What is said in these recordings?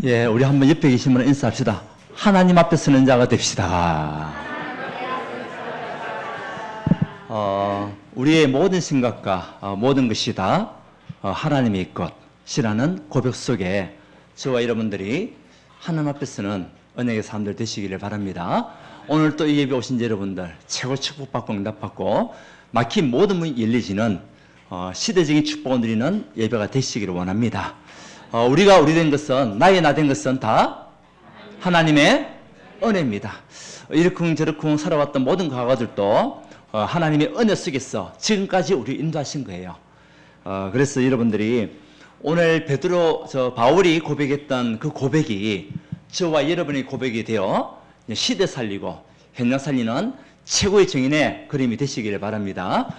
예, 우리 한번 옆에 계신 분 인사합시다. 하나님 앞에 서는 자가 됩시다. 우리의 모든 생각과 모든 것이 다 하나님의 것이라는 고백 속에 저와 여러분들이 하나님 앞에 서는 은혜의 사람들 되시기를 바랍니다. 오늘 또 이 예배 오신 여러분들 최고 축복받고 응답받고 막힌 모든 문이 열리지는 시대적인 축복을 누리는 예배가 되시기를 원합니다. 우리가 우리 된 것은, 나의 나 된 것은 다 하나님의 은혜입니다. 이러쿵저러쿵 살아왔던 모든 과거들도 하나님의 은혜 속에서 지금까지 우리를 인도하신 거예요. 그래서 여러분들이 오늘 바울이 고백했던 그 고백이 저와 여러분의 고백이 되어 시대 살리고 현장 살리는 최고의 증인의 그림이 되시기를 바랍니다.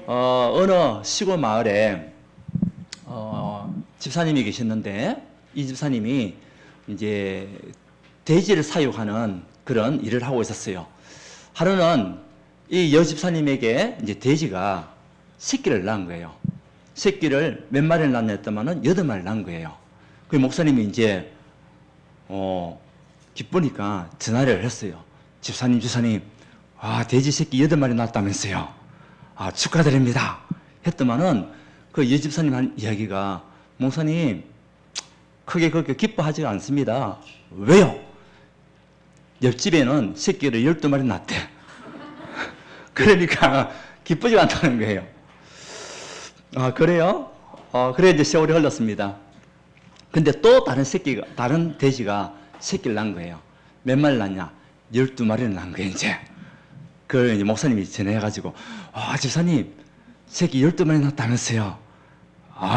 어느 시골 마을에 집사님이 계셨는데, 이 집사님이 이제 돼지를 사육하는 그런 일을 하고 있었어요. 하루는 이 여집사님에게 이제 돼지가 새끼를 낳은 거예요. 새끼를 몇 마리를 낳냐 했더만은 8마리를 낳은 거예요. 그 목사님이 이제 기쁘니까 전화를 했어요. 집사님, 돼지 새끼 8마리 낳았다면서요. 축하드립니다. 했더만은 그 여집사님 한 이야기가, 목사님 크게 그렇게 기뻐하지가 않습니다. 왜요? 옆집에는 새끼를 12마리 낳대. 그러니까 기쁘지가 않다는 거예요. 그래요? 그래 이제 세월이 흘렀습니다. 근데 또 다른 돼지가 새끼를 낳은 거예요. 몇 마리 낳냐? 12마리를 낳은 거예요, 이제. 그걸 이제 목사님이 전해가지고, 집사님, 새끼 12마리 낳았다면서요.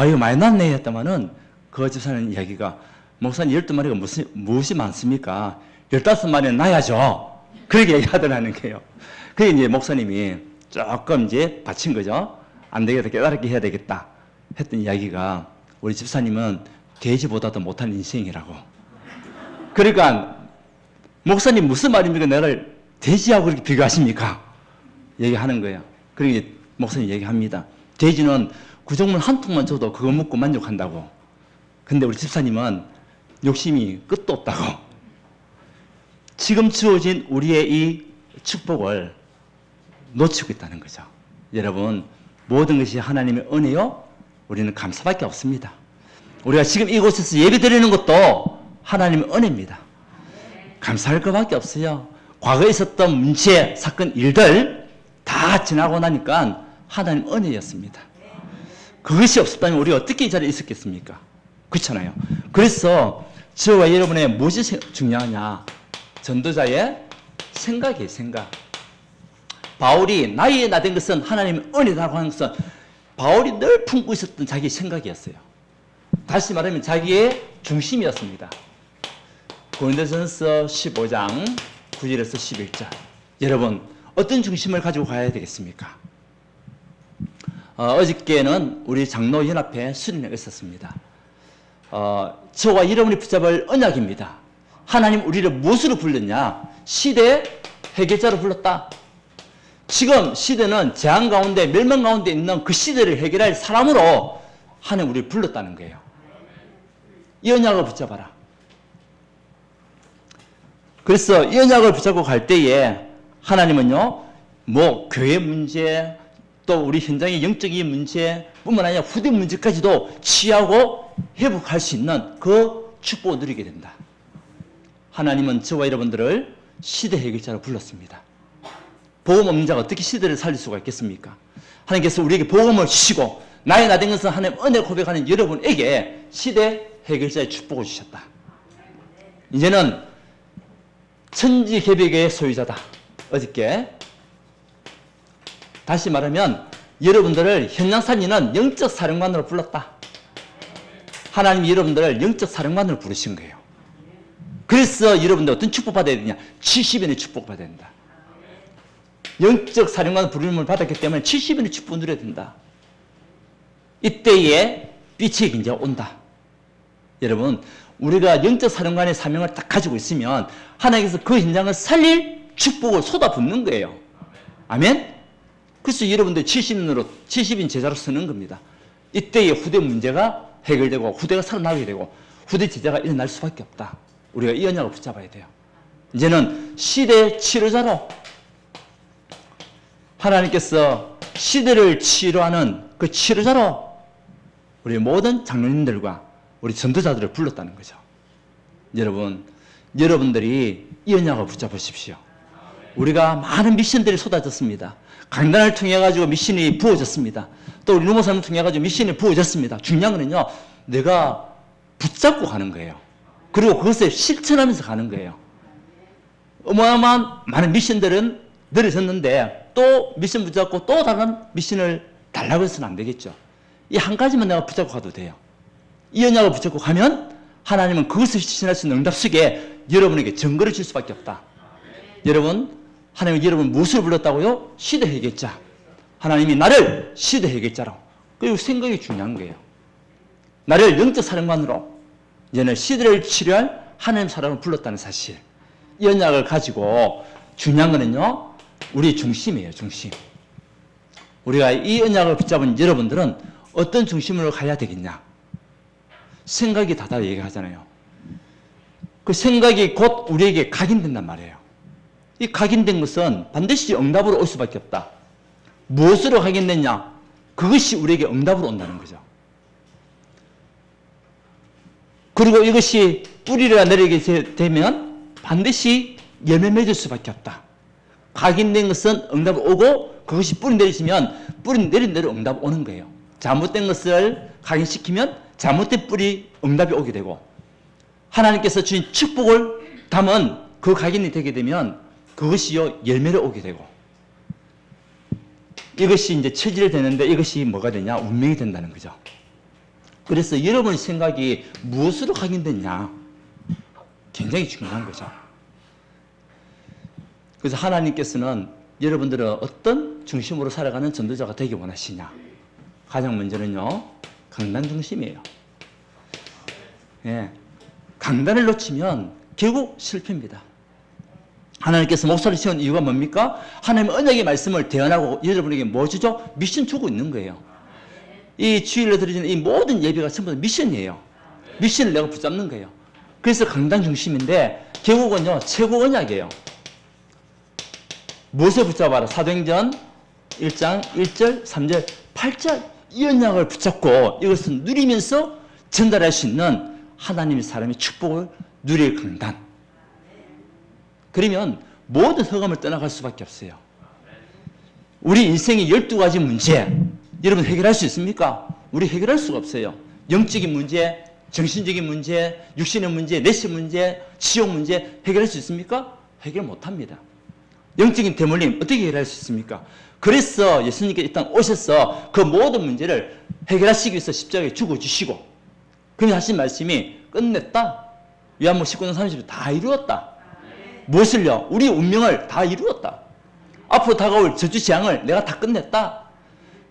이거 많이 낳네 했다마는 그 집사님 이야기가, 목사님 12마리가 무엇이 많습니까? 15마리는 낳아야죠. 그렇게 얘기하더라는 거예요. 그게 이제 목사님이 조금 이제 받친 거죠. 안 되겠다, 깨달았게 해야 되겠다 했던 이야기가, 우리 집사님은 돼지보다도 못한 인생이라고. 그러니까 목사님 무슨 말입니까? 나를 돼지하고 그렇게 비교하십니까? 얘기하는 거예요. 그러니까 목사님 얘기합니다. 돼지는 구정물 한 통만 줘도 그거 먹고 만족한다고. 근데 우리 집사님은 욕심이 끝도 없다고. 지금 주어진 우리의 이 축복을 놓치고 있다는 거죠. 여러분, 모든 것이 하나님의 은혜요, 우리는 감사밖에 없습니다. 우리가 지금 이곳에서 예배 드리는 것도 하나님의 은혜입니다. 감사할 것밖에 없어요. 과거에 있었던 문제, 사건, 일들 다 지나고 나니까 하나님 은혜였습니다. 그것이 없었다면 우리가 어떻게 이 자리에 있었겠습니까? 그렇잖아요. 그래서 저와 여러분의 무엇이 중요하냐? 전도자의 생각이에요, 생각. 바울이 나의 나 된 것은 하나님의 은혜라고 하는 것은 바울이 늘 품고 있었던 자기의 생각이었어요. 다시 말하면 자기의 중심이었습니다. 고린도전서 15장 9절에서 11절. 여러분, 어떤 중심을 가지고 가야 되겠습니까? 어저께는 우리 장로연합회 수련회가 있었습니다. 저와 여러분이 붙잡을 언약입니다. 하나님 우리를 무엇으로 불렀냐? 시대 해결자로 불렀다. 지금 시대는 재앙 가운데, 멸망 가운데 있는 그 시대를 해결할 사람으로 하나님 우리를 불렀다는 거예요. 이 언약을 붙잡아라. 그래서 이 언약을 붙잡고 갈 때에 하나님은요, 교회 문제, 또 우리 현장의 영적인 문제뿐만 아니라 후대 문제까지도 취하고 회복할 수 있는 그 축복을 누리게 된다. 하나님은 저와 여러분들을 시대 해결자로 불렀습니다. 복음 없는 자가 어떻게 시대를 살릴 수가 있겠습니까? 하나님께서 우리에게 복음을 주시고 나의 나 된 것은 하나님 은혜 고백하는 여러분에게 시대 해결자의 축복을 주셨다. 이제는 천지개벽의 소유자다. 어저께 다시 말하면 여러분들을 현장 살리는 영적 사령관으로 불렀다. 하나님이 여러분들을 영적 사령관으로 부르신 거예요. 그래서 여러분들 어떤 축복 받아야 되냐? 70인의 축복 받아야 된다. 영적 사령관 부름을 받았기 때문에 70인의 축복을 누려야 된다. 이때에 빛의 긴자가 온다. 여러분, 우리가 영적 사령관의 사명을 딱 가지고 있으면 하나님께서 그 현장을 살릴 축복을 쏟아붓는 거예요. 아멘? 그래서 여러분들 70인 제자로 서는 겁니다. 이때의 후대 문제가 해결되고 후대가 살아나게 되고 후대 제자가 일어날 수밖에 없다. 우리가 이 언약을 붙잡아야 돼요. 이제는 시대 치료자로 하나님께서 시대를 치료하는 그 치료자로 우리 모든 장로님들과 우리 전도자들을 불렀다는 거죠. 여러분, 여러분들이 이 언약을 붙잡으십시오. 우리가 많은 미션들이 쏟아졌습니다. 강단을 통해 가지고 미션이 부어졌습니다. 또 우리 루모산을 통해 가지고 미션이 부어졌습니다. 중요한 거는요, 내가 붙잡고 가는 거예요. 그리고 그것을 실천하면서 가는 거예요. 어마어마한 많은 미션들은 늘어졌는데 또 미션 붙잡고 또 다른 미션을 달라고 해서는 안 되겠죠. 이 한 가지만 내가 붙잡고 가도 돼요. 이 언약을 붙잡고 가면 하나님은 그것을 실천할 수 있는 응답 속에 여러분에게 증거를 줄 수밖에 없다. 여러분, 하나님은 여러분 무엇을 불렀다고요? 시대 해결자. 하나님이 나를 시대 해결자로. 그리고 생각이 중요한 거예요. 나를 영적 사령관으로 이제는 시대를 치료할 하나님 사람을 불렀다는 사실. 이 언약을 가지고 중요한 거는요, 우리 중심이에요, 중심. 우리가 이 언약을 붙잡은 여러분들은 어떤 중심으로 가야 되겠냐? 생각이 다다 얘기하잖아요. 그 생각이 곧 우리에게 각인된단 말이에요. 이 각인된 것은 반드시 응답으로 올 수밖에 없다. 무엇으로 각인됐냐? 그것이 우리에게 응답으로 온다는 거죠. 그리고 이것이 뿌리가 내리게 되면 반드시 열매 맺을 수밖에 없다. 각인된 것은 응답이 오고 그것이 뿌리 내리시면 뿌리 내린 대로 응답이 오는 거예요. 잘못된 것을 각인시키면 잘못된 뿌리 응답이 오게 되고 하나님께서 주신 축복을 담은 그 각인이 되게 되면 그것이요 열매를 오게 되고 이것이 이제 체질되는데 이것이 뭐가 되냐? 운명이 된다는 거죠. 그래서 여러분의 생각이 무엇으로 각인됐냐? 굉장히 중요한 거죠. 그래서 하나님께서는 여러분들은 어떤 중심으로 살아가는 전도자가 되기 원하시냐? 가장 먼저는요, 강단 중심이에요. 예, 강단을 놓치면 결국 실패입니다. 하나님께서 목사를 세운 이유가 뭡니까? 하나님의 언약의 말씀을 대언하고 여러분에게 뭐 주죠? 미션 주고 있는 거예요. 이 주일로 드려지는 이 모든 예배가 전부 다 미션이에요. 미션을 내가 붙잡는 거예요. 그래서 강단 중심인데 결국은요, 최고 언약이에요. 무엇을 붙잡아라? 사도행전 1장 1절, 3절, 8절 이 언약을 붙잡고 이것을 누리면서 전달할 수 있는 하나님의 사람의 축복을 누릴 강단. 그러면 모든 허감을 떠나갈 수밖에 없어요. 우리 인생의 12가지 문제 여러분 해결할 수 있습니까? 우리 해결할 수가 없어요. 영적인 문제, 정신적인 문제, 육신의 문제, 내신 문제, 지옥 문제 해결할 수 있습니까? 해결 못합니다. 영적인 대물림 어떻게 해결할 수 있습니까? 그래서 예수님께서 이 땅 오셔서 그 모든 문제를 해결하시기 위해서 십자가에 죽어주시고 그러면 하신 말씀이 끝냈다. 요한복음 19장 30절 다 이루었다. 무엇을요? 우리 운명을 다 이루었다. 앞으로 다가올 저주 재앙을 내가 다 끝냈다.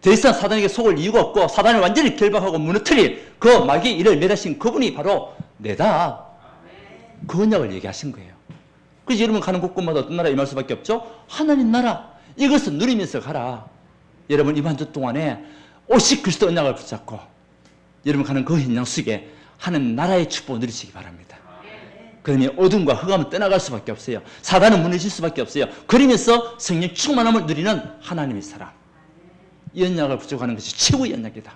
더 이상 사단에게 속을 이유가 없고 사단을 완전히 결박하고 무너뜨릴 그 마귀의 일을 멸하신 그분이 바로 내다. 그 언약을 얘기하신 거예요. 그래서 여러분 가는 곳곳마다 어떤 나라 임할 수밖에 없죠? 하나님 나라. 이것을 누리면서 가라. 여러분 이번 한 주 동안에 오직 그리스도 언약을 붙잡고 여러분 가는 그 현장 속에 하나님 나라의 축복을 누리시기 바랍니다. 그러면 어둠과 흑암은 떠나갈 수밖에 없어요. 사단은 무너질 수밖에 없어요. 그러면서 성령 충만함을 누리는 하나님의 사람. 이 언약을 붙잡고 가는 것이 최고의 언약이다.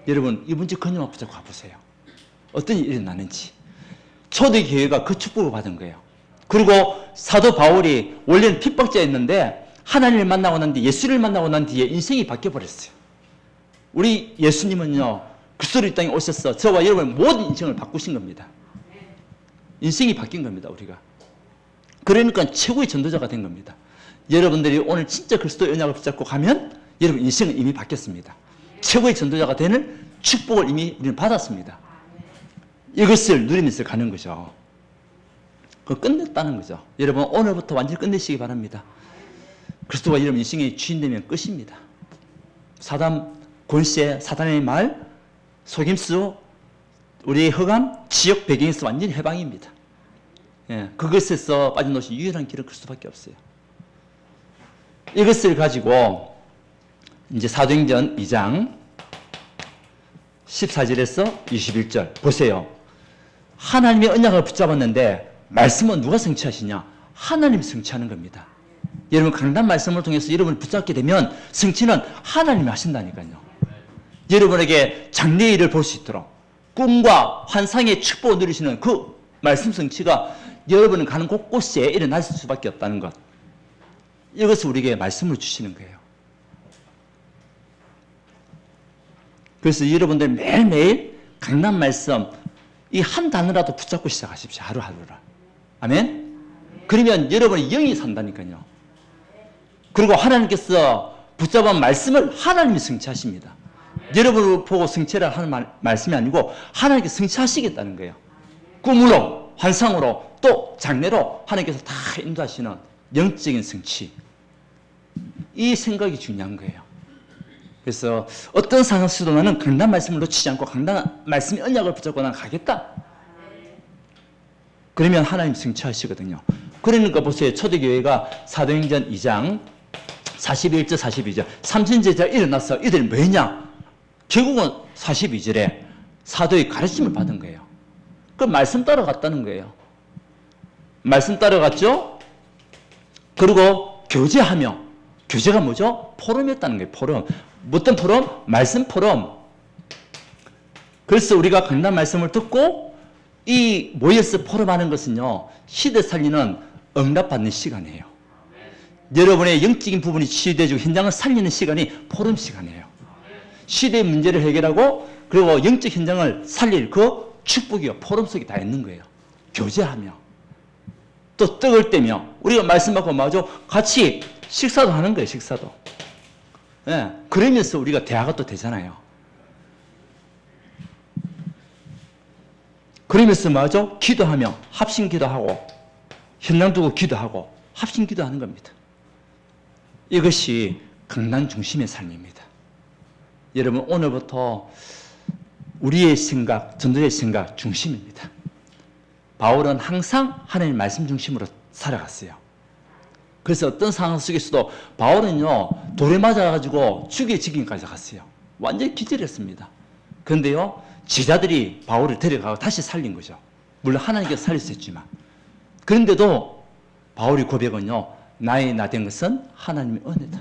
여러분 이번 주 그녀만 붙잡고 가보세요. 어떤 일이 일어나는지. 초대교회가 그 축복을 받은 거예요. 그리고 사도 바울이 원래는 핍박자였는데 하나님을 만나고 난 뒤에 예수를 만나고 난 뒤에 인생이 바뀌어버렸어요. 우리 예수님은요 그리스도 이 땅에 오셔서 저와 여러분의 모든 인생을 바꾸신 겁니다. 인생이 바뀐 겁니다. 우리가. 그러니까 최고의 전도자가 된 겁니다. 여러분들이 오늘 진짜 그리스도의 언약을 붙잡고 가면 여러분 인생은 이미 바뀌었습니다. 최고의 전도자가 되는 축복을 이미 우리는 받았습니다. 이것을 누리면서 가는 거죠. 그걸 끝냈다는 거죠. 여러분 오늘부터 완전히 끝내시기 바랍니다. 그리스도가 여러분 인생의 주인 되면 끝입니다. 사단 권세, 사단의 말, 속임수, 우리의 허감, 지역 배경에서 완전히 해방입니다. 예, 그것에서 빠져나오신 유일한 길은 그리스도밖에 없어요. 이것을 가지고 이제 사도행전 2장 14절에서 21절 보세요. 하나님의 언약을 붙잡았는데 말씀은 누가 성취하시냐? 하나님이 성취하는 겁니다. 여러분 강단 말씀을 통해서 여러분을 붙잡게 되면 성취는 하나님이 하신다니까요. 여러분에게 장래의 일을 볼 수 있도록 꿈과 환상의 축복을 누리시는 그 말씀 성취가 여러분은 가는 곳곳에 일어날 수밖에 없다는 것. 이것을 우리에게 말씀을 주시는 거예요. 그래서 여러분들 매일매일 강단 말씀 이 한 단어라도 붙잡고 시작하십시오. 하루하루를. 아멘? 그러면 여러분의 영이 산다니까요. 그리고 하나님께서 붙잡은 말씀을 하나님이 성취하십니다. 여러분을 보고 성취를 하는 말씀이 아니고 하나님께서 성취하시겠다는 거예요. 꿈으로, 환상으로, 또 장래로 하나님께서 다 인도하시는 영적인 성취. 이 생각이 중요한 거예요. 그래서 어떤 상황 속에도 나는 강단 말씀을 놓치지 않고 강단 말씀의 언약을 붙잡고 나는 가겠다. 그러면 하나님 성취하시거든요. 그러니까 보세요. 초대교회가 사도행전 2장 41절 42절 삼신제자가 일어나서 이들이 뭐냐? 결국은 42절에 사도의 가르침을 받은 거예요. 그 말씀 따라갔다는 거예요. 말씀 따라갔죠? 그리고 교제하며 교제가 뭐죠? 포럼이었다는 거예요. 포럼. 어떤 포럼? 말씀 포럼. 그래서 우리가 강단 말씀을 듣고 이 모여서 포럼하는 것은요. 시대 살리는 응답받는 시간이에요. 여러분의 영적인 부분이 치유되고 현장을 살리는 시간이 포럼 시간이에요. 시대의 문제를 해결하고 그리고 영적 현장을 살릴 그 축복이요. 포럼 속에 다 있는 거예요. 교제하며 또 떡을 떼며 우리가 말씀 받고 마저 같이 식사도 하는 거예요. 식사도. 예, 그러면서 우리가 대화가 또 되잖아요. 그러면서 마저 기도하며 합심 기도하고 현장 두고 기도하고 합심 기도하는 겁니다. 이것이 강단 중심의 삶입니다. 여러분 오늘부터 우리의 생각, 전도의 생각 중심입니다. 바울은 항상 하나님의 말씀 중심으로 살아갔어요. 그래서 어떤 상황 속에서도 바울은요 돌에 맞아가지고 죽여지기까지 갔어요. 완전히 기절했습니다. 그런데요 제자들이 바울을 데려가고 다시 살린 거죠. 물론 하나님께서 살리셨지만 그런데도 바울의 고백은요 나의 나 된 것은 하나님의 은혜다.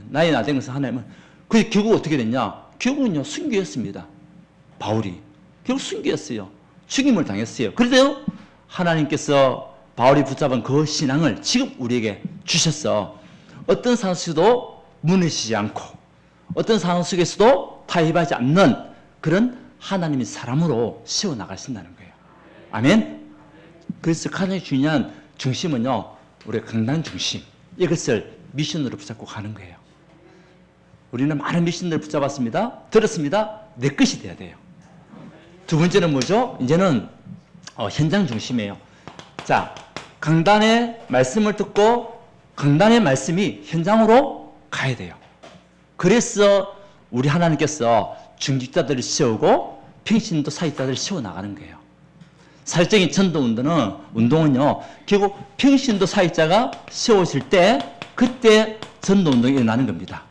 나의 나 된 것은 하나님의 은혜. 그래서 결국 어떻게 됐냐? 결국은요 순교했습니다. 바울이 결국 순교했어요. 죽임을 당했어요. 그래도 하나님께서 바울이 붙잡은 그 신앙을 지금 우리에게 주셔서 어떤 상황 속에서도 무너지지 않고 어떤 상황 속에서도 타협하지 않는 그런 하나님의 사람으로 세워나가신다는 거예요. 아멘? 그래서 가장 중요한 중심은요 우리의 강단 중심 이것을 미션으로 붙잡고 가는 거예요. 우리는 많은 미션들을 붙잡았습니다. 들었습니다. 내 것이 돼야 돼요. 두 번째는 뭐죠? 이제는 현장 중심이에요. 자, 강단의 말씀을 듣고 강단의 말씀이 현장으로 가야 돼요. 그래서 우리 하나님께서 중직자들을 세우고 평신도 사역자들을 세워나가는 거예요. 사회적인 운동은요 결국 평신도 사역자가 세워질 때 그때 전도운동이 일어나는 겁니다.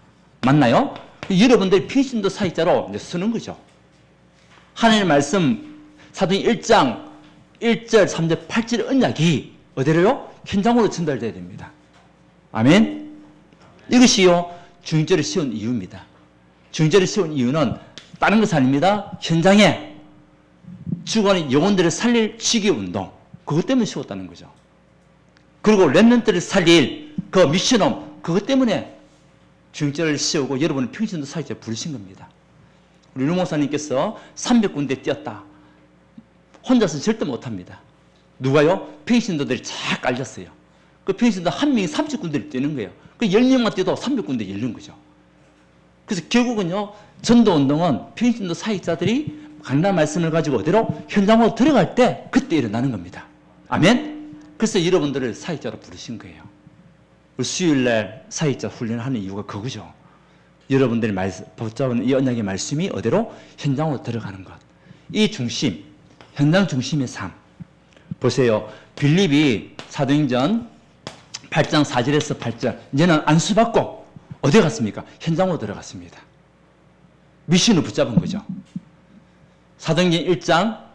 맞나요? 여러분들이 평신도 사역자로 이제 쓰는 거죠. 하나님의 말씀 사도행전 1장 1절, 3절, 8절 언약이 어디로요? 현장으로 전달돼야 됩니다. 아멘? 이것이요 중직자를 세운 이유입니다. 중직자를 세운 이유는 다른 것이 아닙니다. 현장에 죽어가는 영혼들을 살릴 치기운동 그것 때문에 세웠다는 거죠. 그리고 렘넌트를 살릴 그 미션홈 그것 때문에 중직자를 세우고 여러분은 평신도 사역자 부르신 겁니다. 우리 류 목사님께서 300군데 뛰었다. 혼자서 절대 못합니다. 누가요? 평신도들이 쫙 깔렸어요. 그 평신도 한 명이 30군데를 뛰는 거예요. 그 10명만 뛰어도 300군데 열린 거죠. 그래서 결국은요 전도운동은 평신도 사역자들이 강단 말씀을 가지고 어디로? 현장으로 들어갈 때 그때 일어나는 겁니다. 아멘? 그래서 여러분들을 사역자로 부르신 거예요. 수요일날 사역자 훈련을 하는 이유가 그거죠. 여러분들이 붙잡은 이 언약의 말씀이 어디로? 현장으로 들어가는 것. 이 중심, 현장 중심의 삶. 보세요. 빌립이 사도행전 8장 4절에서 8절 이제는 안수받고 어디 갔습니까? 현장으로 들어갔습니다. 미션을 붙잡은 거죠. 사도행전 1장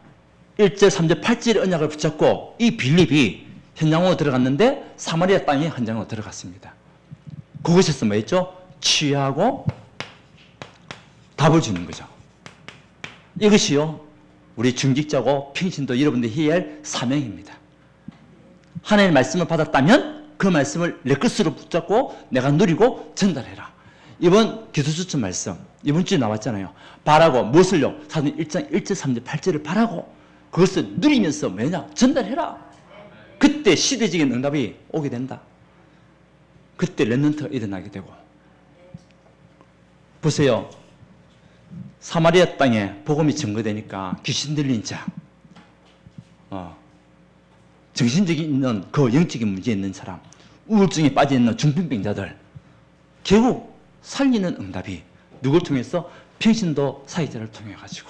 1절, 3절, 8절의 언약을 붙잡고 이 빌립이 현장으로 들어갔는데 사마리아 땅에 현장으로 들어갔습니다. 그곳에서 뭐 했죠? 취하고 답을 주는 거죠. 이것이요, 우리 중직자고 평신도 여러분들이 해야 할 사명입니다. 하나님의 말씀을 받았다면 그 말씀을 내 것으로 붙잡고 내가 누리고 전달해라. 이번 기도수천 말씀 이번 주에 나왔잖아요. 바라고 무엇을요? 사도행 1장 1절 3절 8절을 바라고 그것을 누리면서 뭐냐? 전달해라. 그때 시대적인 응답이 오게 된다. 그때 렘넌트가 일어나게 되고. 보세요. 사마리아 땅에 복음이 증거되니까 귀신 들린 자, 정신적인 있는 그 영적인 문제 있는 사람, 우울증에 빠져 있는 중풍병자들, 결국 살리는 응답이 누굴 통해서? 평신도 사역자를 통해 가지고.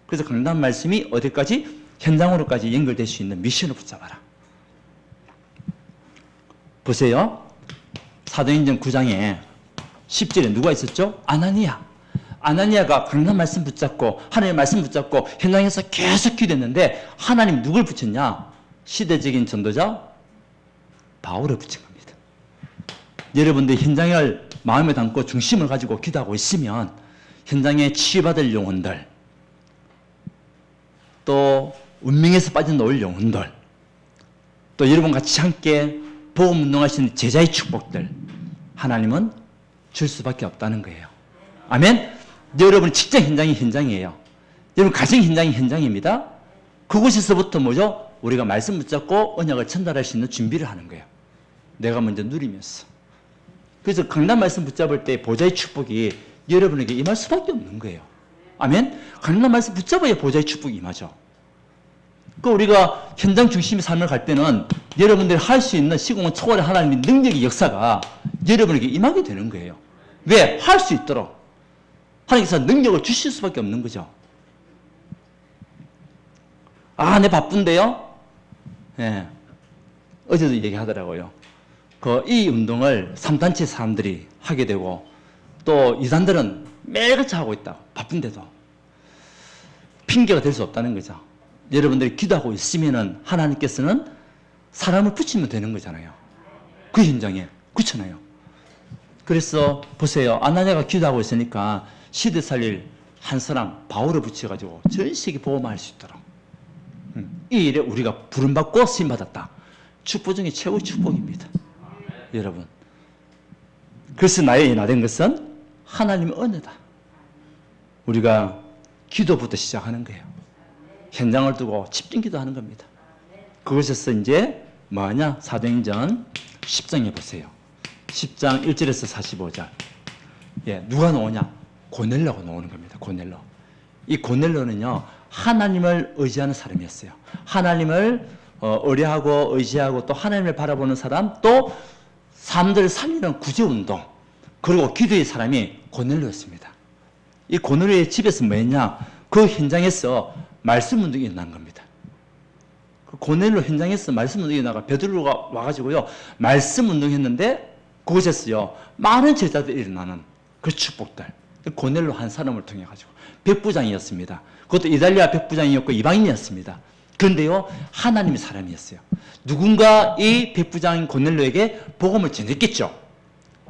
그래서 강단 말씀이 어디까지? 현장으로까지 연결될 수 있는 미션을 붙잡아라. 보세요. 사도행전 9장에 10절에 누가 있었죠? 아나니아. 아나니아가 강단 말씀 붙잡고 하나님의 말씀 붙잡고 현장에서 계속 기도했는데 하나님 누굴 붙였냐? 시대적인 전도자 바울을 붙인 겁니다. 여러분들 현장을 마음에 담고 중심을 가지고 기도하고 있으면 현장에 치유받을 영혼들, 또 운명에서 빠져나올 영혼들, 또 여러분 같이 함께 복음 운동하시는 제자의 축복들 하나님은 줄 수밖에 없다는 거예요. 아멘. 여러분 직장 현장이 현장이에요. 여러분 가정 현장이 현장입니다. 그곳에서부터 뭐죠? 우리가 말씀 붙잡고 언약을 전달할 수 있는 준비를 하는 거예요. 내가 먼저 누리면서. 그래서 강단 말씀 붙잡을 때 보좌의 축복이 여러분에게 임할 수밖에 없는 거예요. 아멘. 강단 말씀 붙잡아야 보좌의 축복이 임하죠. 그 우리가 현장 중심의 삶을 갈 때는 여러분들이 할 수 있는 시공을 초월의 하나님의 능력의 역사가 여러분에게 임하게 되는 거예요. 왜? 할 수 있도록. 하나님께서 능력을 주실 수밖에 없는 거죠. 아, 내 바쁜데요? 예. 어제도 얘기하더라고요. 이 운동을 3단체 사람들이 하게 되고 또 2단들은 매일같이 하고 있다. 바쁜데도. 핑계가 될 수 없다는 거죠. 여러분들이 기도하고 있으면은 하나님께서는 사람을 붙이면 되는 거잖아요. 그 현장에. 그렇잖아요. 그래서 보세요. 아나니아가 기도하고 있으니까 시대 살릴 한 사람 바울을 붙여가지고 전 세계 복음화할 수 있도록. 이 일에 우리가 부름받고 쓰임받았다. 축복 중에 최고의 축복입니다. 여러분. 그래서 나의 인하된 것은 하나님의 은혜다. 우리가 기도부터 시작하는 거예요. 현장을 두고 집중 기도하는 겁니다. 그것에서 이제 뭐하냐? 사도행전 10장에 보세요. 10장 1절에서 45절. 예, 누가 나오냐? 고넬로가 나오는 겁니다. 고넬로. 이 고넬로는요, 하나님을 의지하는 사람이었어요. 하나님을 의뢰하고 의지하고 또 하나님을 바라보는 사람, 또 사람들을 살리는 구제운동, 그리고 기도의 사람이 고넬로였습니다. 이 고넬로의 집에서 뭐 했냐? 그 현장에서 말씀 운동이 일어난 겁니다. 그 고넬로 현장에서 말씀 운동이 일어나가 베드로가 와가지고요, 말씀 운동했는데 그곳에서요, 많은 제자들이 일어나는 그 축복들. 고넬로 한 사람을 통해 가지고 백부장이었습니다. 그것도 이탈리아 백부장이었고 이방인이었습니다. 그런데요, 하나님의 사람이었어요. 누군가 이 백부장인 고넬로에게 복음을 전했겠죠.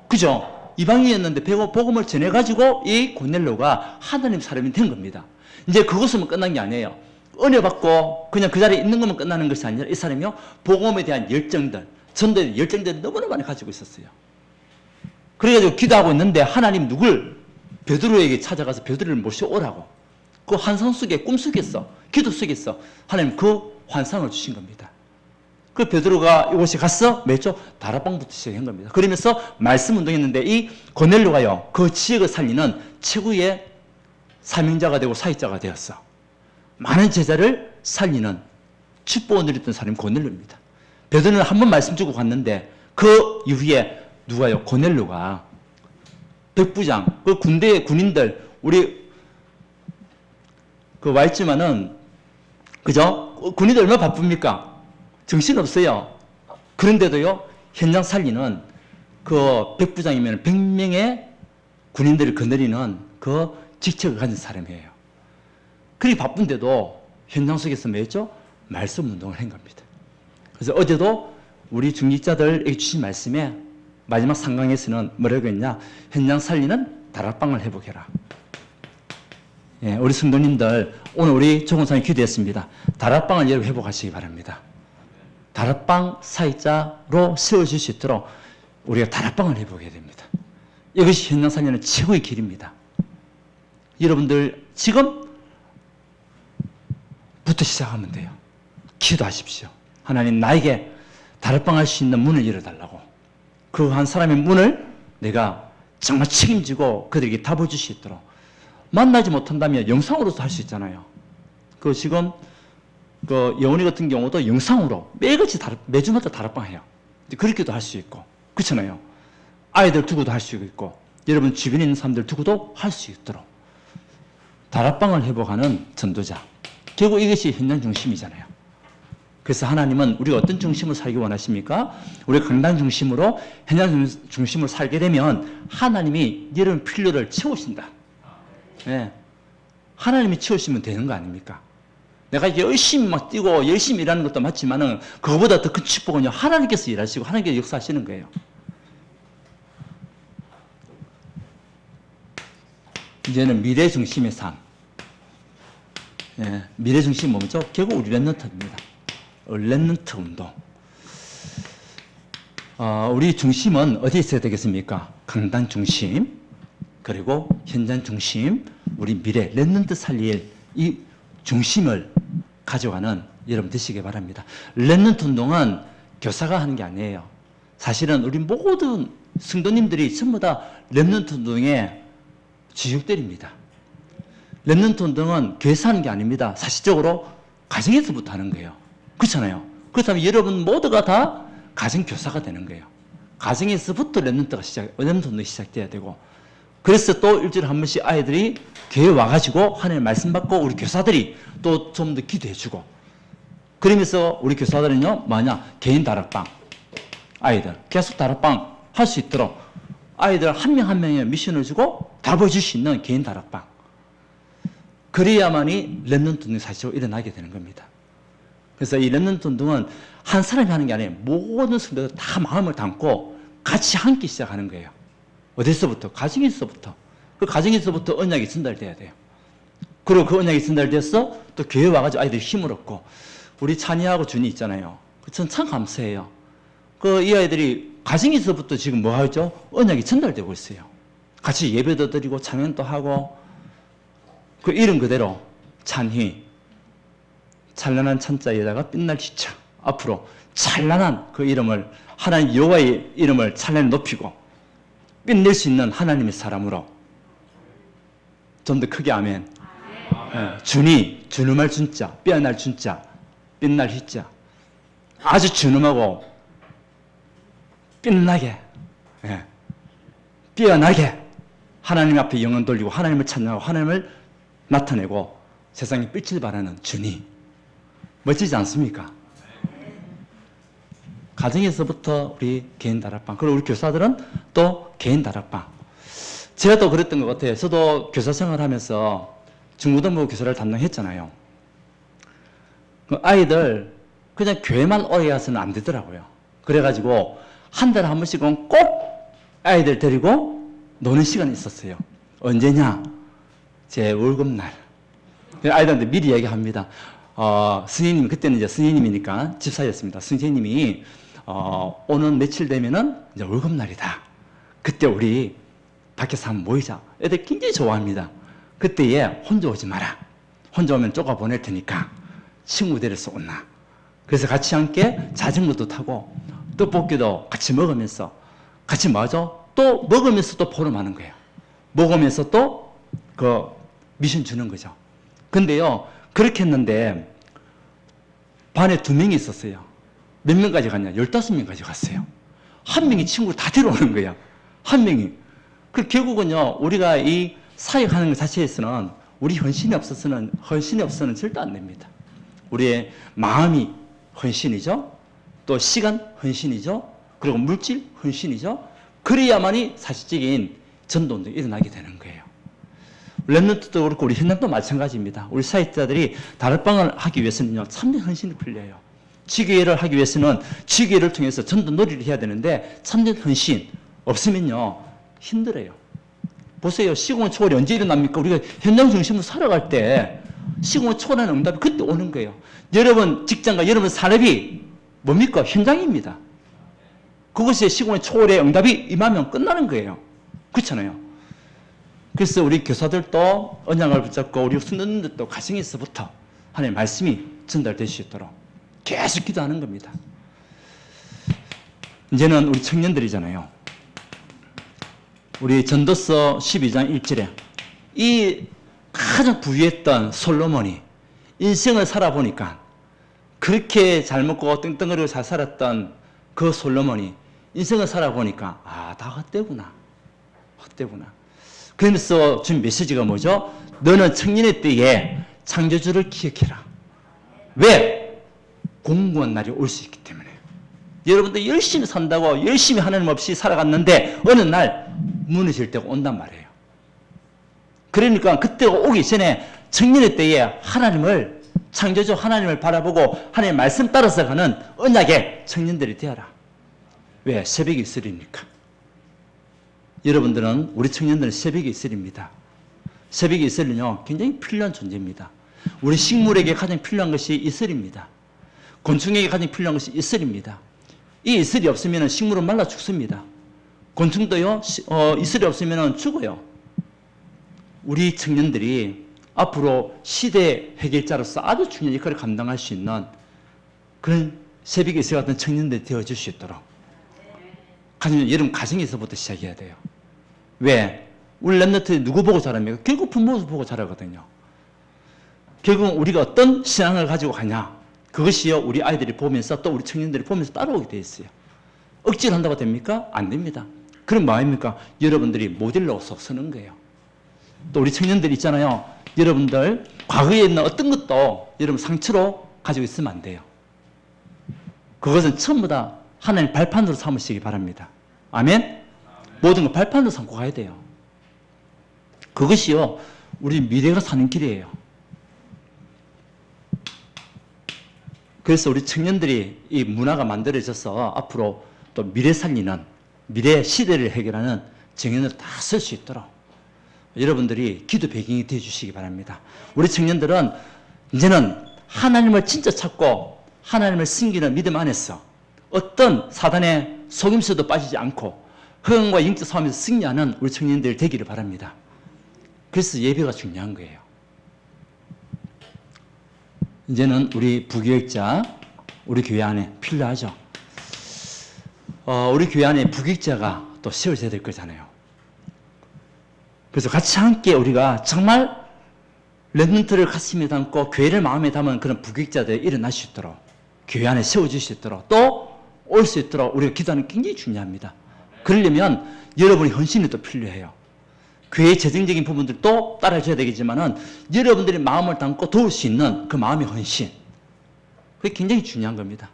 그죠? 이방인이었는데 복음을 전해가지고 이 고넬로가 하나님 사람이 된 겁니다. 이제 그것으로만 끝난 게 아니에요. 은혜 받고 그냥 그 자리에 있는 것만 끝나는 것이 아니라 이 사람이요, 복음에 대한 열정들, 전도에 대한 열정들을 너무나 많이 가지고 있었어요. 그래가지고 기도하고 있는데 하나님 누굴 베드로에게 찾아가서 베드로를 모셔오라고. 그 환상 속에, 꿈 속에서, 기도 속에서 하나님 그 환상을 주신 겁니다. 그 베드로가 이곳에 가서 뭐였죠? 다락방부터 시작한 겁니다. 그러면서 말씀 운동했는데 이 고넬로가요, 그 지역을 살리는 최고의 사명자가 되고 사역자가 되었어. 많은 제자를 살리는 축복을 누렸던 사람이 고넬로입니다. 베드로는 한 번 말씀 주고 갔는데 그 이후에 누가요? 고넬로가 백부장, 그 군대의 군인들, 우리 와 있지만은, 그죠? 군인들 얼마나 바쁩니까? 정신없어요. 그런데도요, 현장 살리는 그 백부장이면 100명의 군인들을 거느리는 그 직책을 가진 사람이에요. 그리 바쁜데도 현장 속에서 뭐였죠? 말씀 운동을 한 겁니다. 그래서 어제도 우리 중직자들에게 주신 말씀에 마지막 3강에서는 뭐라고 했냐? 현장 살리는 다락방을 회복해라. 예, 우리 성도님들 오늘 우리 조공상에 기도했습니다. 다락방을 여러분 회복하시기 바랍니다. 다락방 사역자로 세워질 수 있도록 우리가 다락방을 회복해야 됩니다. 이것이 현장 살리는 최고의 길입니다. 여러분들 지금부터 시작하면 돼요. 기도하십시오. 하나님 나에게 다락방 할 수 있는 문을 열어달라고. 그 한 사람의 문을 내가 정말 책임지고 그들에게 답을 줄 수 있도록. 만나지 못한다면 영상으로도 할 수 있잖아요. 그 지금 그 영훈이 같은 경우도 영상으로 매일같이 매주마다 다락방 해요. 그렇게도 할 수 있고 그렇잖아요. 아이들 두고도 할 수 있고 여러분 주변에 있는 사람들 두고도 할 수 있도록 다락방을 회복하는 전도자. 결국 이것이 현장 중심이잖아요. 그래서 하나님은 우리가 어떤 중심으로 살기 원하십니까? 우리가 강단 중심으로 현장 중심으로 살게 되면 하나님이 여러분 필요를 채우신다. 네. 하나님이 채우시면 되는 거 아닙니까? 내가 열심히 막 뛰고 열심히 일하는 것도 맞지만은 그거보다 더 큰 축복은요 하나님께서 일하시고 하나님께서 역사하시는 거예요. 이제는 미래 중심의 삶. 예, 미래 중심이 뭐죠? 결국 우리 랩런트입니다. 랩런트 운동. 우리 중심은 어디에 있어야 되겠습니까? 강단 중심, 그리고 현장 중심, 우리 미래 랩런트 살릴 이 중심을 가져가는 여러분 되시기 바랍니다. 랩런트 운동은 교사가 하는 게 아니에요. 사실은 우리 모든 성도님들이 전부 다 랩런트 운동의 주역들입니다. 랩런트 운동은 교회에서 하는 게 아닙니다. 사실적으로 가정에서부터 하는 거예요. 그렇잖아요. 그렇다면 여러분 모두가 다 가정교사가 되는 거예요. 가정에서부터 랩런트 운동이 시작돼야 되고, 그래서 또 일주일에 한 번씩 아이들이 교회에 와가지고 하나님의 말씀 받고 우리 교사들이 또 좀 더 기도해주고, 그러면서 우리 교사들은요 개인 다락방, 아이들 계속 다락방 할 수 있도록 아이들 한 명 한 명의 미션을 주고 답을 줄 수 있는 개인 다락방. 그래야만이 랩런트 운동이 사실로 일어나게 되는 겁니다. 그래서 이 랩런트 운동은 한 사람이 하는 게 아니에요. 모든 성도들 다 마음을 담고 같이 함께 시작하는 거예요. 어디서부터? 가정에서부터. 그 가정에서부터 언약이 전달돼야 돼요. 그리고 그 언약이 전달돼서 또 교회 와가지고 아이들이 힘을 얻고, 우리 찬이하고 준이 있잖아요. 전 참 감사해요. 이 아이들이 가정에서부터 지금 뭐 하죠? 언약이 전달되고 있어요. 같이 예배도 드리고 찬양도 하고, 그 이름 그대로 찬희, 찬란한 찬자에다가 빛날 희차, 앞으로 찬란한 그 이름을, 하나님 여호와의 이름을 찬란히 높이고 빛낼 수 있는 하나님의 사람으로. 좀 더 크게 아멘. 예, 준이, 준음할 준자, 빼어날 준자, 빛날 희자, 아주 준음하고 빛나게, 예, 빼어나게 하나님 앞에 영혼 돌리고 하나님을 찬양하고 하나님을 나타내고 세상에 빛을 발하는 준이. 멋지지 않습니까? 가정에서부터 우리 개인 다락방, 그리고 우리 교사들은 또 개인 다락방. 제가 또 그랬던 것 같아요. 저도 교사 생활하면서 중고등부 교사를 담당했잖아요. 그 아이들 그냥 교회만 오래 가서는 안 되더라고요. 그래가지고 한 달에 한 번씩은 꼭 아이들 데리고 노는 시간이 있었어요. 언제냐? 제 월급날. 아이들한테 미리 얘기합니다. 선생님, 그때는 이제 선생님이니까 집사였습니다. 선생님이 오는 며칠 되면은 이제 월급날이다. 그때 우리 밖에서 한번 모이자. 애들 굉장히 좋아합니다. 그때에 혼자 오지 마라. 혼자 오면 쪼가 보낼 테니까 친구 데려서 온나. 그래서 같이 함께 자전거도 타고 떡볶이도 같이 먹으면서 같이 또 먹으면서 또 포럼하는 거예요. 먹으면서 또 그 미션 주는 거죠. 근데요, 그렇게 했는데 반에 2명이 있었어요. 몇 명까지 갔냐? 15명까지 갔어요. 한 명이 친구를 다 데려오는 거예요. 한 명이. 그 결국은요, 우리가 이 사역하는 것 자체에서는 우리 헌신이 없어서는 절대 안 됩니다. 우리의 마음이 헌신이죠. 또 시간 헌신이죠. 그리고 물질 헌신이죠. 그래야만이 사실적인 전도운동이 일어나게 되는 거예요. 랩런트도 그렇고 우리 현장도 마찬가지입니다. 우리 사역자들이 다락방을 하기 위해서는요, 참된 헌신이 필요해요. 지교회를 하기 위해서는 지교회를 통해서 전도 놀이를 해야 되는데 참된 헌신 없으면요, 힘들어요. 보세요. 시공의 초월이 언제 일어납니까? 우리가 현장 중심으로 살아갈 때 시공의 초월하는 응답이 그때 오는 거예요. 여러분 직장과 여러분 산업이 뭡니까? 현장입니다. 그것이 시공의 초월의 응답이 임하면 끝나는 거예요. 그렇잖아요. 그래서 우리 교사들도 언약을 붙잡고 우리 순도님들도 가정에서부터 하나님의 말씀이 전달될 수 있도록 계속 기도하는 겁니다. 이제는 우리 청년들이잖아요. 우리 전도서 12장 1절에 이 가장 부유했던 솔로몬이 인생을 살아보니까 그렇게 잘 먹고 떵떵거리고 잘 살았던 그 솔로몬이 인생을 살아보니까 다 헛되구나. 헛되구나. 그러면서 준 메시지가 뭐죠? 너는 청년의 때에 창조주를 기억해라. 왜? 공고한 날이 올 수 있기 때문에. 여러분들 열심히 산다고 열심히 하나님 없이 살아갔는데 어느 날 무너질 때가 온단 말이에요. 그러니까 그때가 오기 전에 청년의 때에 하나님을, 창조주 하나님을 바라보고 하나님의 말씀 따라서 가는 언약의 청년들이 되어라. 왜? 새벽이 있으리니까. 여러분들은, 우리 청년들은 새벽이 있으리입니다. 새벽이 있으리는요, 굉장히 필요한 존재입니다. 우리 식물에게 가장 필요한 것이 이슬입니다. 곤충에게 가장 필요한 것이 이슬입니다. 이 이슬이 없으면 식물은 말라 죽습니다. 곤충도요, 이슬이 없으면 죽어요. 우리 청년들이 앞으로 시대 해결자로서 아주 중요한 역할을 감당할 수 있는 그런 새벽에 있어 같은 청년들이 되어줄 수 있도록 여러분 가정에서부터 시작해야 돼요. 왜? 우리 랩런트 누구 보고 자랍니까? 결국 부모 보고 자라거든요. 결국 우리가 어떤 신앙을 가지고 가냐, 그것이요 우리 아이들이 보면서 또 우리 청년들이 보면서 따라오게 돼 있어요. 억지를 한다고 됩니까? 안 됩니다. 그럼 뭐입니까? 여러분들이 모델로서 서는 거예요. 또 우리 청년들 있잖아요. 여러분들 과거에 있는 어떤 것도 여러분 상처로 가지고 있으면 안 돼요. 그것은 전부 다 하나님 발판으로 삼으시기 바랍니다. 아멘? 모든 걸 발판으로 삼고 가야 돼요. 그것이요 우리 미래가 사는 길이에요. 그래서 우리 청년들이 이 문화가 만들어져서 앞으로 또 미래 살리는, 미래 시대를 해결하는 청년을 다 쓸 수 있도록 여러분들이 기도 배경이 되어 주시기 바랍니다. 우리 청년들은 이제는 하나님을 진짜 찾고 하나님을 섬기는 믿음 안에서 어떤 사단의 속임수도 빠지지 않고 허영과 영적 싸움에서 승리하는 우리 청년들 되기를 바랍니다. 그래서 예배가 중요한 거예요. 이제는 우리 부교육자, 우리 교회 안에 필요하죠. 우리 교회 안에 부교육자가 또 세워져야 될 거잖아요. 그래서 같이 함께 우리가 정말 랩런트를 가슴에 담고 교회를 마음에 담은 그런 부교육자들이 일어날 수 있도록, 교회 안에 세워질 수 있도록, 또 올 수 있도록 우리가 기도하는 게 굉장히 중요합니다. 그러려면 여러분의 헌신이 또 필요해요. 교회의 재정적인 부분들도 따라줘야 되겠지만은 여러분들이 마음을 담고 도울 수 있는 그 마음의 헌신, 그게 굉장히 중요한 겁니다.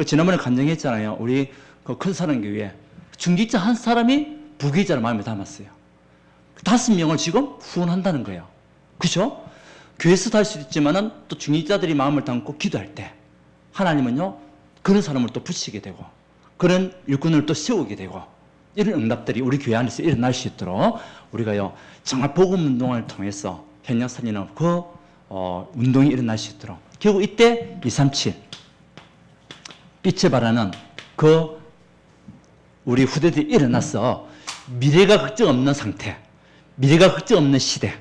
지난번에 간증했잖아요. 우리 그 큰 사랑교회 중직자 한 사람이 부교육자를 마음에 담았어요. 5명을 지금 후원한다는 거예요. 그죠? 교회에서도 할 수 있지만은 또 중직자들이 마음을 담고 기도할 때 하나님은요 그런 사람을 또 붙이게 되고 그런 일꾼을 또 세우게 되고 이런 응답들이 우리 교회 안에서 일어날 수 있도록 우리가요 정말 복음 운동을 통해서 현장 살리는 그 운동이 일어날 수 있도록, 결국 이때 237 빛을 발하는 그 우리 후대들이 일어나서 미래가 걱정 없는 상태, 미래가 걱정 없는 시대,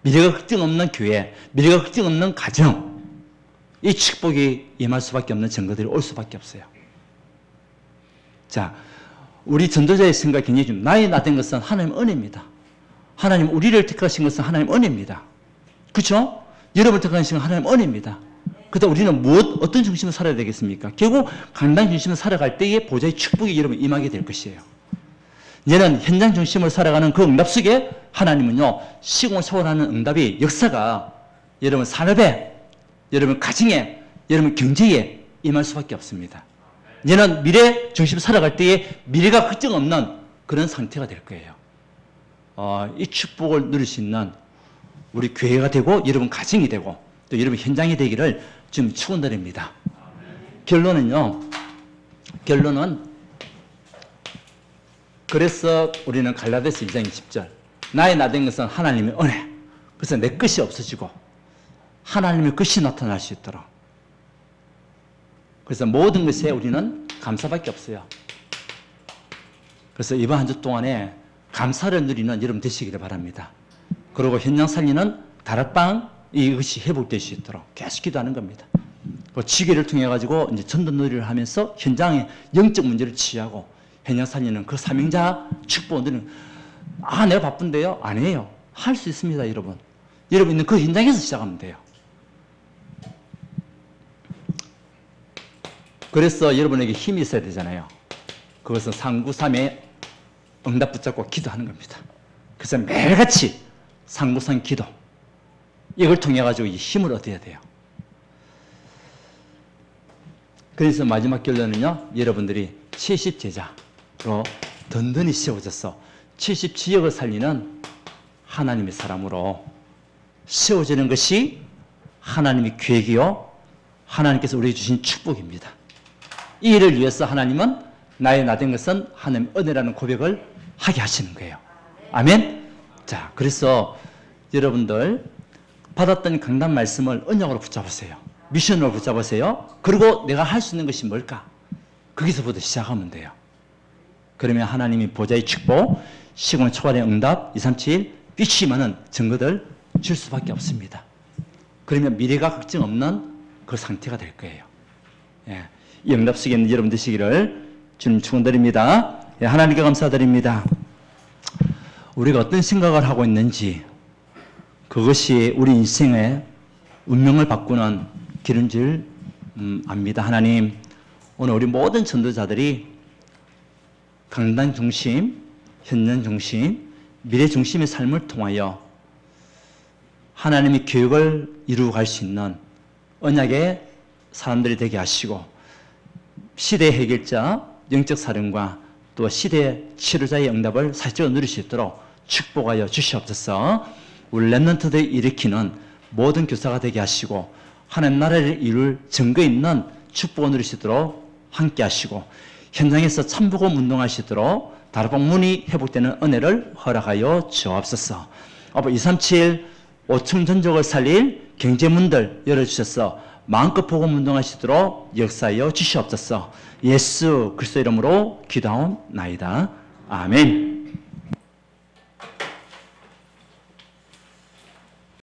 미래가 걱정 없는 교회, 미래가 걱정 없는 가정, 이 축복이 임할 수밖에 없는 증거들이 올 수밖에 없어요. 자, 우리 전도자의 생각이 굉장히 좀 나이 나된 것은 하나님 은혜입니다. 하나님 우리를 택하신 것은 하나님 은혜입니다. 그렇죠? 여러분을 택하신 것은 하나님 은혜입니다. 그때 우리는 어떤 중심으로 살아야 되겠습니까? 결국 강단 중심으로 살아갈 때에 보좌의 축복이 여러분 임하게 될 것이에요. 이제는 현장 중심으로 살아가는 그 응답 속에 하나님은요 시공을 초월하는 응답이 역사가 여러분 산업에, 여러분 가정에, 여러분 경제에 임할 수밖에 없습니다. 이제는 미래 중심으로 살아갈 때에 미래가 걱정 없는 그런 상태가 될 거예요. 이 축복을 누릴 수 있는 우리 교회가 되고 여러분 가정이 되고 또 여러분 현장이 되기를 지금 축원드립니다. 결론은 그래서 우리는 갈라디아서 2장 20절 나의 나된 것은 하나님의 은혜. 그래서 내 것이 없어지고 하나님의 것이 나타날 수 있도록. 그래서 모든 것에 우리는 감사밖에 없어요. 그래서 이번 한 주 동안에 감사를 누리는 여러분 되시기를 바랍니다. 그리고 현장 살리는 다락방 이것이 회복될 수 있도록 계속 기도하는 겁니다. 그 지계를 통해 가지고 이제 전도놀이를 하면서 현장의 영적 문제를 치유하고 현장 살리는 그 사명자 축복들은 내가 바쁜데요? 아니에요. 할 수 있습니다, 여러분. 여러분 있는 그 현장에서 시작하면 돼요. 그래서 여러분에게 힘이 있어야 되잖아요. 그것은 393에 응답 붙잡고 기도하는 겁니다. 그래서 매일같이 393 기도 이걸 통해 가지고 이 힘을 얻어야 돼요. 그래서 마지막 결론은요, 여러분들이 70제자로 든든히 세워져서 70지역을 살리는 하나님의 사람으로 세워지는 것이 하나님의 계획이요 하나님께서 우리에게 주신 축복입니다. 이 일을 위해서 하나님은 나의 나된 것은 하나님의 은혜라는 고백을 하게 하시는 거예요. 아멘. 자, 그래서 여러분들 받았던 강단 말씀을 언약으로 붙잡으세요. 미션으로 붙잡으세요. 그리고 내가 할 수 있는 것이 뭘까? 거기서부터 시작하면 돼요. 그러면 하나님이 보좌의 축복, 시공 초월의 응답, 237 빛이 많은 증거들 줄 수밖에 없습니다. 그러면 미래가 걱정 없는 그 상태가 될 거예요. 예. 이 응답 속에 있는 여러분 되시기를 주님 축원드립니다. 예, 하나님께 감사드립니다. 우리가 어떤 생각을 하고 있는지 그것이 우리 인생의 운명을 바꾸는 길인 줄 압니다. 하나님, 오늘 우리 모든 전도자들이 강단 중심, 현장 중심, 미래 중심의 삶을 통하여 하나님의 교육을 이루어 갈 수 있는 언약의 사람들이 되게 하시고 시대의 해결자, 영적 사령과 또 시대의 치료자의 응답을 사실적으로 누릴 수 있도록 축복하여 주시옵소서. 우리 렘넌트들을 일으키는 모든 교사가 되게 하시고 하나님 나라를 이룰 증거 있는 축복을 누릴 수 있도록 함께 하시고 현장에서 참복음 운동할 수 있도록 다락방 문이 회복되는 은혜를 허락하여 주옵소서. 237 5층 전적을 살릴 경제문들 열어주셔서 마음껏 복음 운동할 수 있도록 역사하여 주시옵소서. 예수 그리스도 이름으로 기도하옵나이다. 아멘.